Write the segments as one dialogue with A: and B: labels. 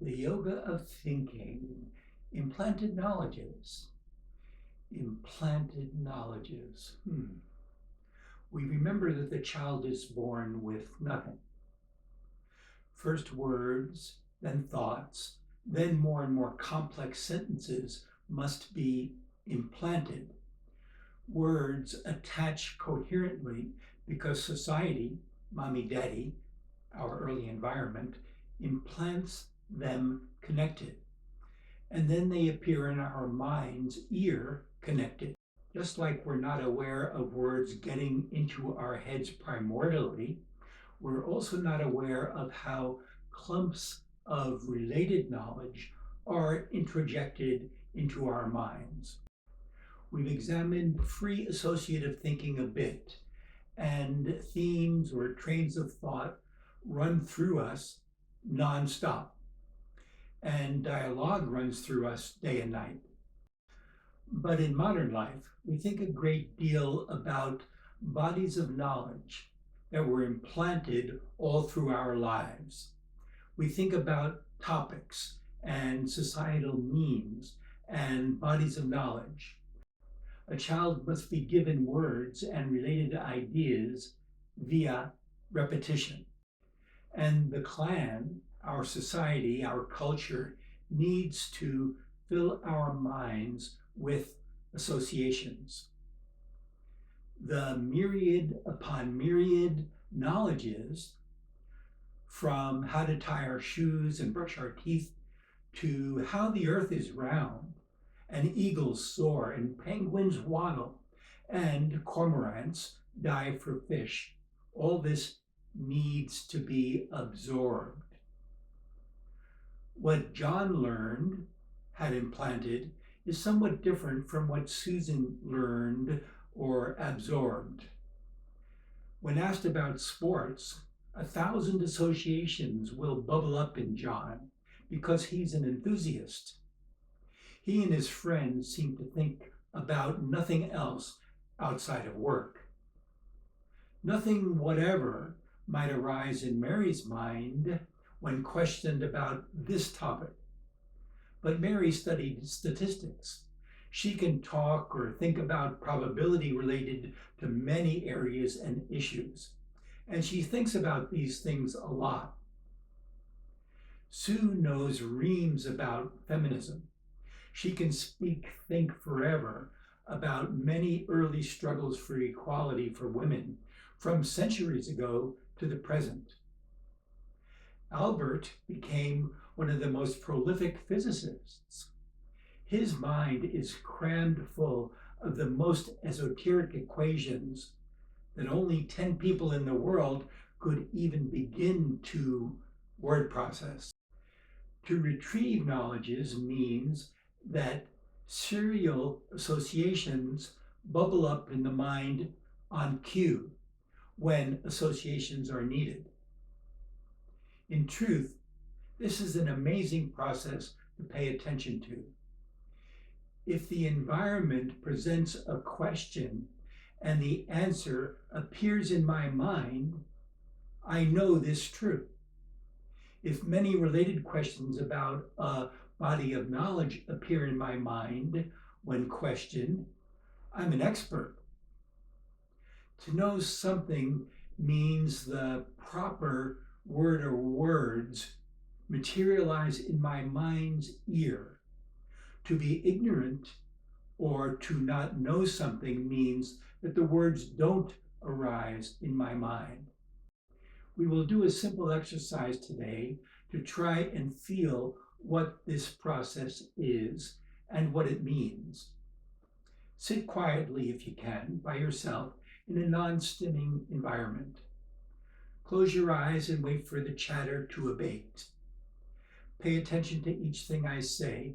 A: The yoga of thinking, implanted knowledges. Implanted knowledges. We remember that the child is born with nothing. First words, then thoughts, then more and more complex sentences must be implanted. Words attach coherently because society, mommy, daddy, our early environment, implants them connected. And then they appear in our mind's ear connected. Just like we're not aware of words getting into our heads primordially, we're also not aware of how clumps of related knowledge are introjected into our minds. We've examined free associative thinking a bit, and themes or trains of thought run through us nonstop, and dialogue runs through us day and night. But in modern life, we think a great deal about bodies of knowledge that were implanted all through our lives. We think about topics and societal memes and bodies of knowledge. A child must be given words and related ideas via repetition. And the clan, our society, our culture, needs to fill our minds with associations. The myriad upon myriad knowledges, from how to tie our shoes and brush our teeth to how the earth is round, and eagles soar, and penguins waddle, and cormorants dive for fish. All this needs to be absorbed. What John learned, had implanted, is somewhat different from what Susan learned or absorbed. When asked about sports, 1,000 associations will bubble up in John because he's an enthusiast. He and his friends seem to think about nothing else outside of work. Nothing whatever might arise in Mary's mind when questioned about this topic. But Mary studied statistics. She can talk or think about probability related to many areas and issues, and she thinks about these things a lot. Sue knows reams about feminism. She can think forever about many early struggles for equality for women from centuries ago to the present. Albert became one of the most prolific physicists. His mind is crammed full of the most esoteric equations that only 10 people in the world could even begin to word process. To retrieve knowledges means that serial associations bubble up in the mind on cue when associations are needed. In truth, this is an amazing process to pay attention to. If the environment presents a question and the answer appears in my mind, I know this truth. If many related questions about a body of knowledge appear in my mind when questioned, I'm an expert. To know something means the proper word or words materialize in my mind's ear. To be ignorant or to not know something means that the words don't arise in my mind. We will do a simple exercise today to try and feel what this process is and what it means. Sit quietly if you can, by yourself, in a non-stimming environment. Close your eyes and wait for the chatter to abate. Pay attention to each thing I say.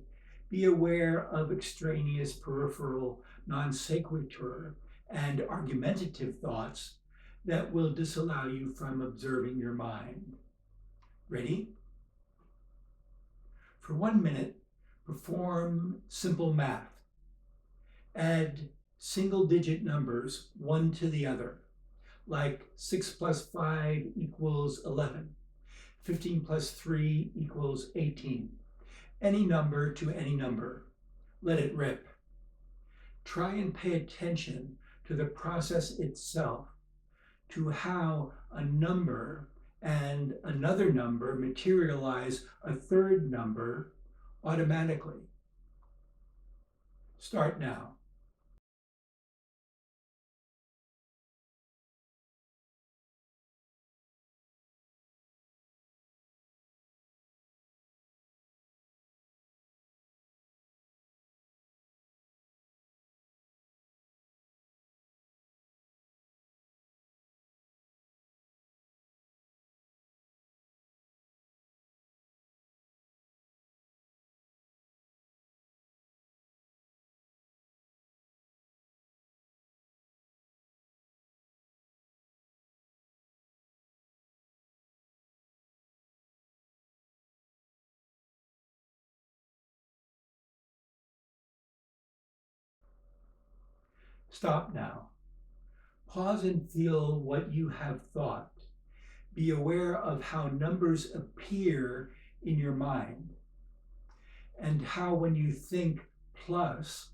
A: Be aware of extraneous, peripheral, non sequitur, and argumentative thoughts that will disallow you from observing your mind. Ready? For 1 minute, perform simple math. Add single-digit numbers one to the other, like 6 plus 5 equals 11. 15 plus 3 equals 18. Any number to any number. Let it rip. Try and pay attention to the process itself, to how a number and another number materialize a third number automatically. Start now. Stop now. Pause and feel what you have thought. Be aware of how numbers appear in your mind, and how when you think plus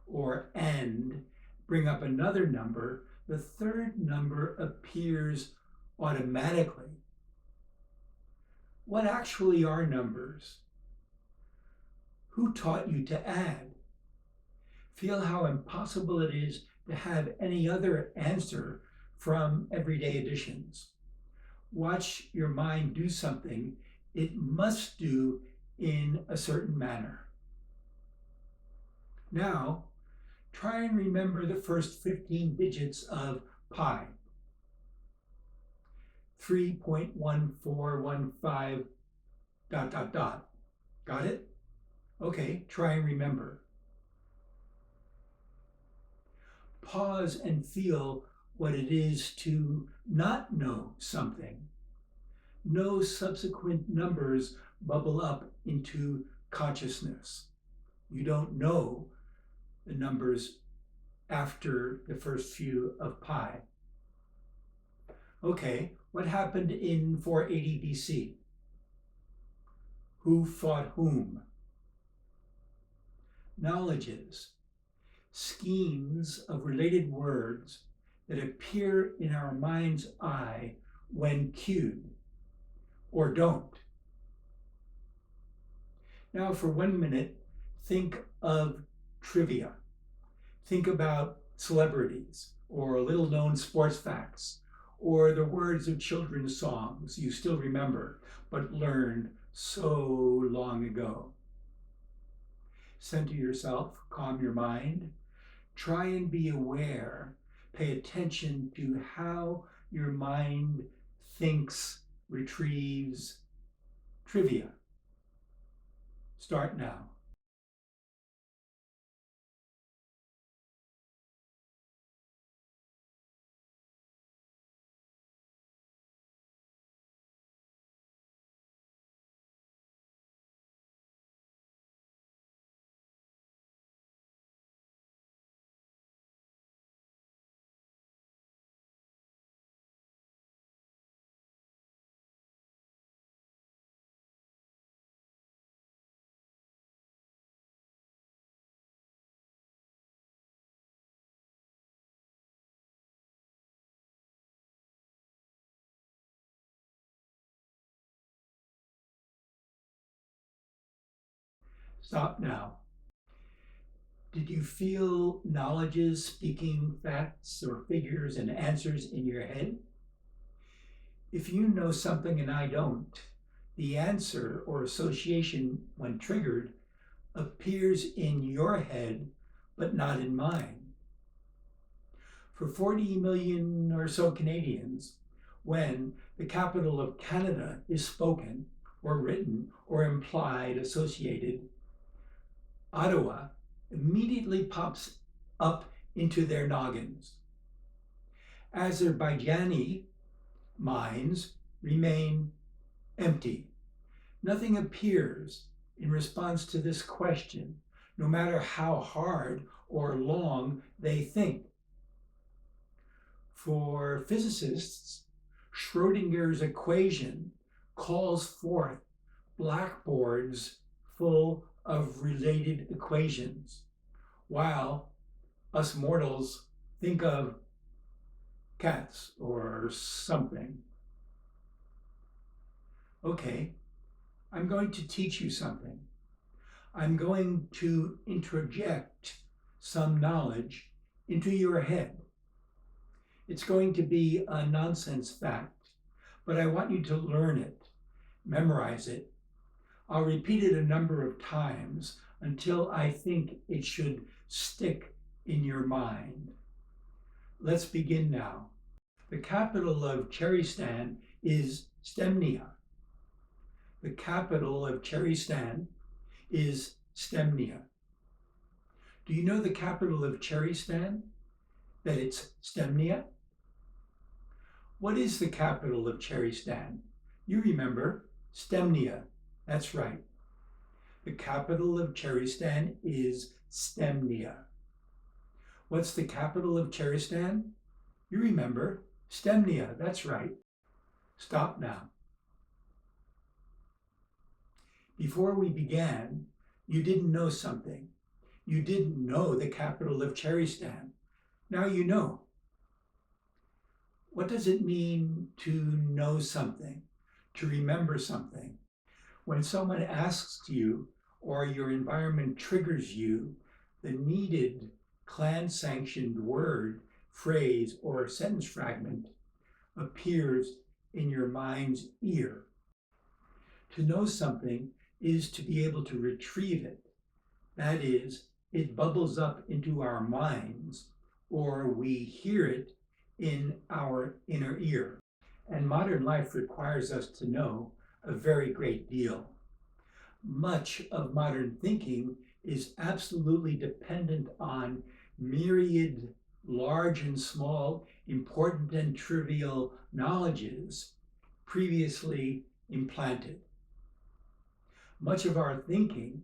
A: or and bring up another number, the third number appears automatically. What actually are numbers? Who taught you to add? Feel how impossible it is to have any other answer from everyday additions. Watch your mind do something it must do in a certain manner. Now, try and remember the first 15 digits of pi. 3.1415 ... Got it? Okay, try and remember. Pause and feel what it is to not know something. No subsequent numbers bubble up into consciousness. You don't know the numbers after the first few of pi. Okay, what happened in 480 BC? Who fought whom? Knowledges, schemes of related words that appear in our mind's eye when cued, or don't. Now for 1 minute, think of trivia. Think about celebrities, or little-known sports facts, or the words of children's songs you still remember, but learned so long ago. Center yourself, calm your mind. Try and be aware. Pay attention to how your mind thinks, retrieves trivia. Start now. Stop now. Did you feel knowledges speaking facts or figures and answers in your head? If you know something and I don't, the answer or association, when triggered, appears in your head, but not in mine. For 40 million or so Canadians, when the capital of Canada is spoken or written or implied, associated, Ottawa immediately pops up into their noggins. Azerbaijani minds remain empty. Nothing appears in response to this question, no matter how hard or long they think. For physicists, Schrodinger's equation calls forth blackboards full of related equations, while us mortals think of cats or something. Okay, I'm going to teach you something. I'm going to introject some knowledge into your head. It's going to be a nonsense fact, but I want you to learn it, memorize it. I'll repeat it a number of times until I think it should stick in your mind. Let's begin now. The capital of Cheristan is Stemnia. The capital of Cheristan is Stemnia. Do you know the capital of Cheristan? That it's Stemnia? What is the capital of Cheristan? You remember, Stemnia. That's right. The capital of Cheristan is Stemnia. What's the capital of Cheristan? You remember, Stemnia. That's right. Stop now. Before we began, you didn't know something. You didn't know the capital of Cheristan. Now you know. What does it mean to know something, to remember something? When someone asks you or your environment triggers you, the needed clan-sanctioned word, phrase, or sentence fragment appears in your mind's ear. To know something is to be able to retrieve it. That is, it bubbles up into our minds, or we hear it in our inner ear. And modern life requires us to know a very great deal. Much of modern thinking is absolutely dependent on myriad, large and small, important and trivial knowledges previously implanted. Much of our thinking,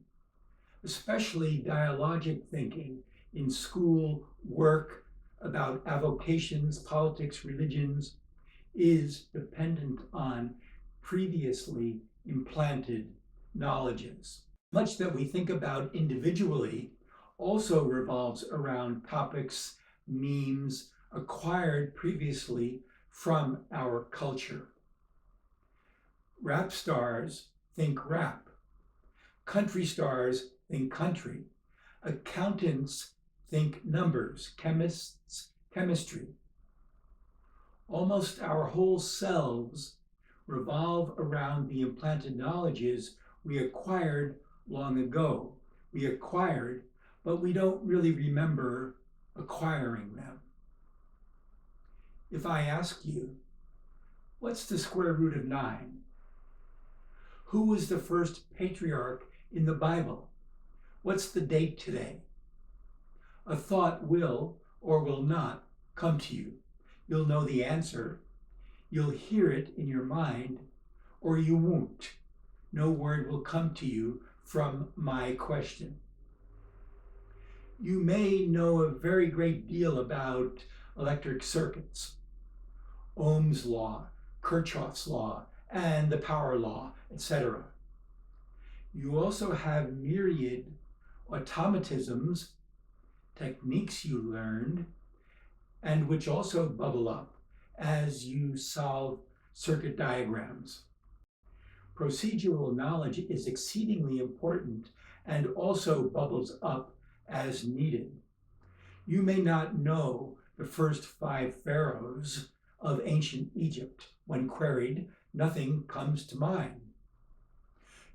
A: especially dialogic thinking in school, work, about avocations, politics, religions, is dependent on previously implanted knowledges. Much that we think about individually also revolves around topics, memes acquired previously from our culture. Rap stars think rap. Country stars think country. Accountants think numbers. Chemists, chemistry. Almost our whole selves revolve around the implanted knowledges we acquired long ago. We acquired, but we don't really remember acquiring them. If I ask you, what's the square root of 9? Who was the first patriarch in the Bible? What's the date today? A thought will or will not come to you. You'll know the answer. You'll hear it in your mind, or you won't. No word will come to you from my question. You may know a very great deal about electric circuits, Ohm's law, Kirchhoff's law, and the power law, etc. You also have myriad automatisms, techniques you learned, and which also bubble up as you solve circuit diagrams. Procedural knowledge is exceedingly important and also bubbles up as needed. You may not know the first 5 pharaohs of ancient Egypt. When queried, nothing comes to mind.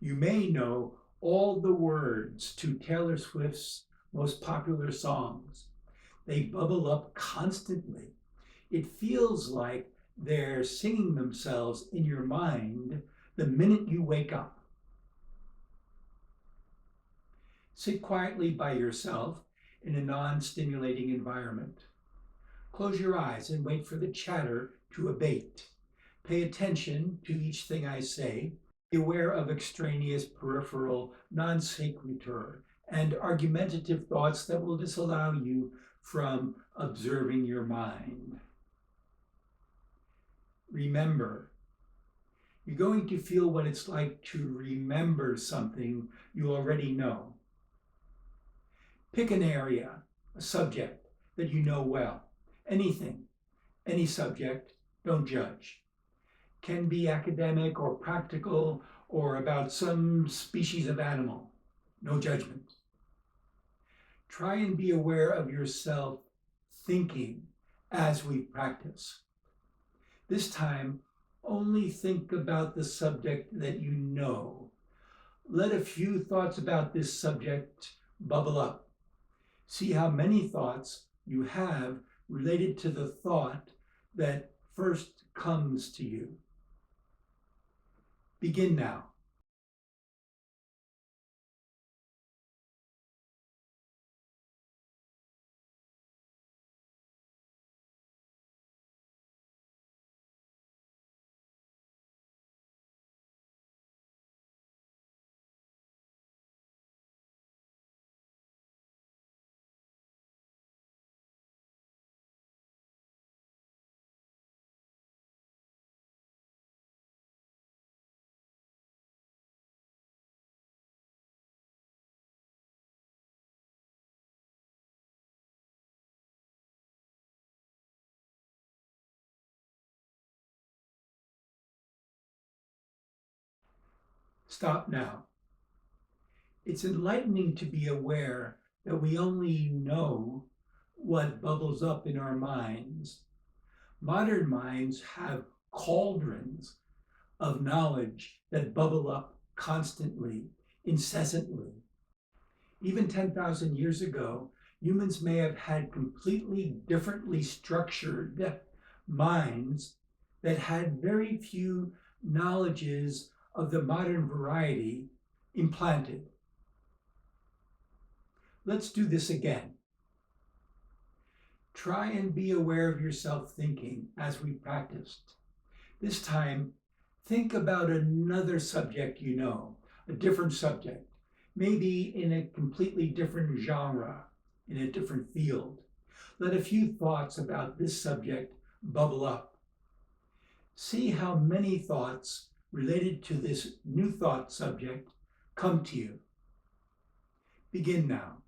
A: You may know all the words to Taylor Swift's most popular songs. They bubble up constantly. It feels like they're singing themselves in your mind the minute you wake up. Sit quietly by yourself in a non-stimulating environment. Close your eyes and wait for the chatter to abate. Pay attention to each thing I say. Be aware of extraneous, peripheral, non sequitur, and argumentative thoughts that will disallow you from observing your mind. Remember, You're going to feel what it's like to remember something you already know. Pick an area, a subject that you know well. Anything, any subject, don't judge. Can be academic or practical or about some species of animal. No judgment. Try and be aware of yourself thinking as we practice. This time, only think about the subject that you know. Let a few thoughts about this subject bubble up. See how many thoughts you have related to the thought that first comes to you. Begin now. Stop now. It's enlightening to be aware that we only know what bubbles up in our minds. Modern minds have cauldrons of knowledge that bubble up constantly, incessantly. Even 10,000 years ago, humans may have had completely differently structured minds that had very few knowledges of the modern variety implanted. Let's do this again. Try and be aware of yourself thinking as we practiced. This time, think about another subject you know, a different subject, maybe in a completely different genre, in a different field. Let a few thoughts about this subject bubble up. See how many thoughts related to this new thought subject come to you. Begin now.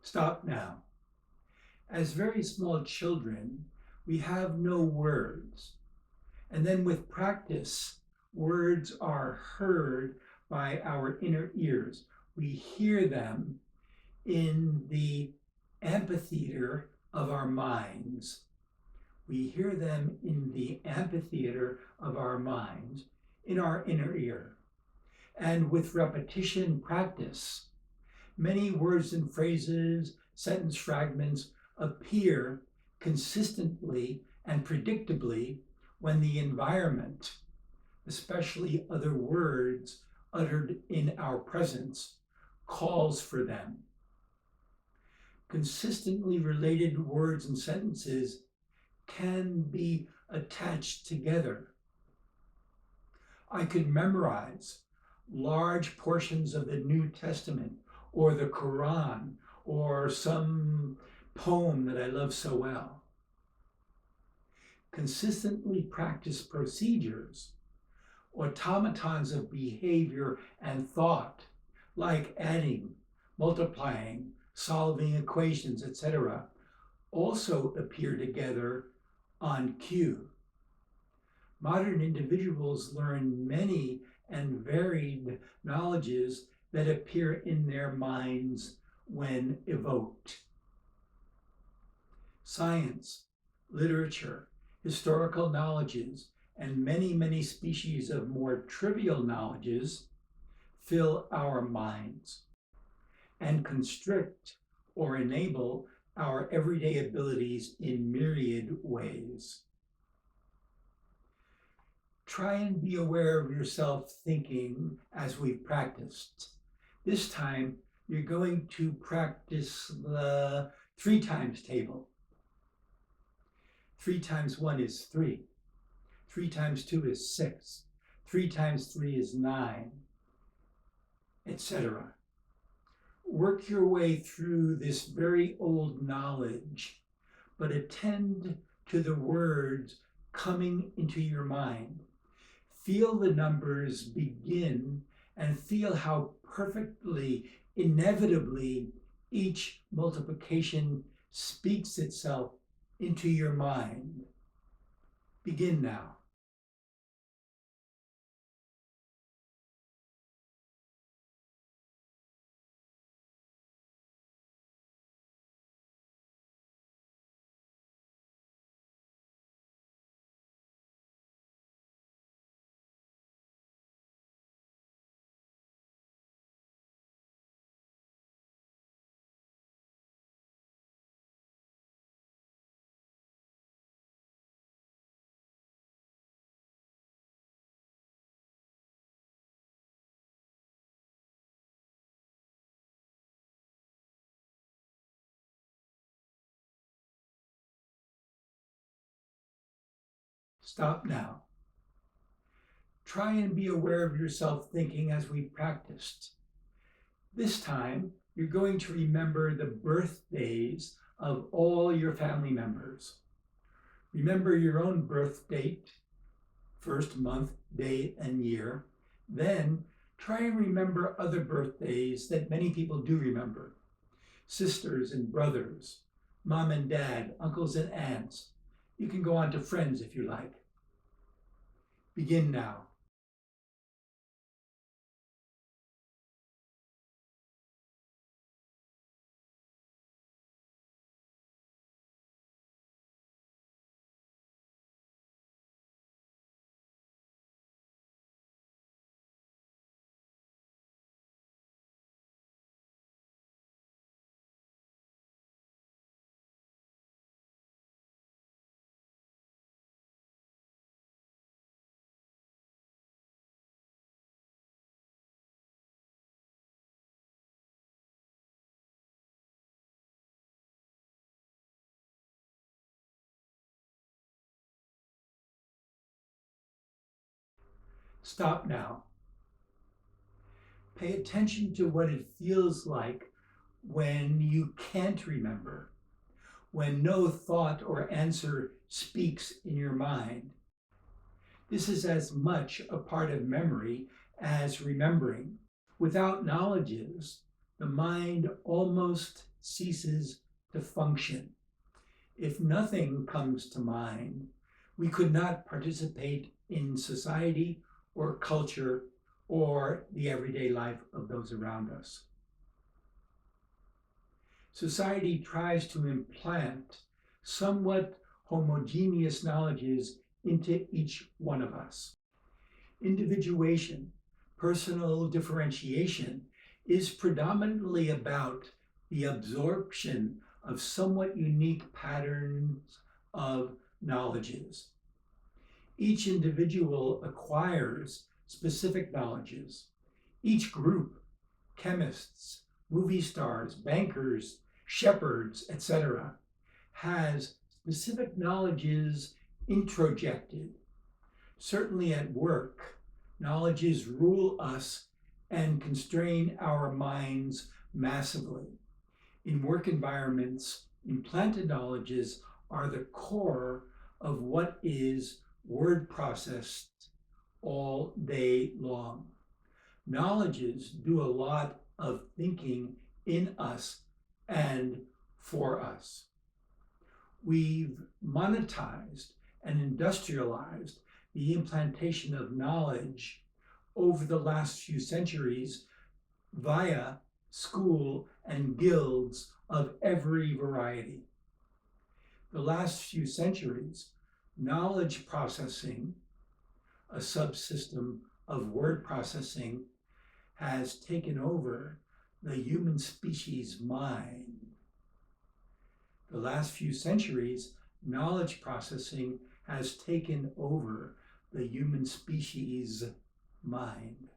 A: Stop now. As very small children, we have no words. And then with practice, words are heard by our inner ears. We hear them in the amphitheater of our minds. We hear them in the amphitheater of our minds, in our inner ear. And with repetition practice, many words and phrases, sentence fragments appear consistently and predictably when the environment, especially other words uttered in our presence, calls for them. Consistently related words and sentences can be attached together. I could memorize large portions of the New Testament or the Quran or some poem that I love so well. Consistently practiced procedures, automatons of behavior and thought, like adding, multiplying, solving equations, etc., also appear together on cue. Modern individuals learn many and varied knowledges that appear in their minds when evoked. Science, literature, historical knowledges, and many, many species of more trivial knowledges fill our minds and constrict or enable our everyday abilities in myriad ways. Try and be aware of yourself thinking as we've practiced. This time, you're going to practice the 3 times table. 3 times 1 is 3. 3 times 2 is 6. 3 times 3 is 9, etc. Work your way through this very old knowledge, but attend to the words coming into your mind. Feel the numbers begin and feel how perfectly, inevitably, each multiplication speaks itself into your mind. Begin now. Stop now. Try and be aware of yourself thinking as we practiced. This time, you're going to remember the birthdays of all your family members. Remember your own birth date, first month, day, and year. Then try and remember other birthdays that many people do remember. Sisters and brothers, mom and dad, uncles and aunts. You can go on to friends if you like. Begin now. Stop now. Pay attention to what it feels like when you can't remember, when no thought or answer speaks in your mind. This is as much a part of memory as remembering. Without knowledges, the mind almost ceases to function. If nothing comes to mind, we could not participate in society or culture or the everyday life of those around us. Society tries to implant somewhat homogeneous knowledges into each one of us. Individuation, personal differentiation, is predominantly about the absorption of somewhat unique patterns of knowledges. Each individual acquires specific knowledges. Each group, chemists, movie stars, bankers, shepherds, etc., has specific knowledges introjected. Certainly at work, knowledges rule us and constrain our minds massively. In work environments, implanted knowledges are the core of what is word processed all day long. Knowledges do a lot of thinking in us and for us. We've monetized and industrialized the implantation of knowledge over the last few centuries via school and guilds of every variety. The last few centuries, knowledge processing a subsystem of word processing, has taken over the human species' mind. The last few centuries, knowledge processing has taken over the human species' mind.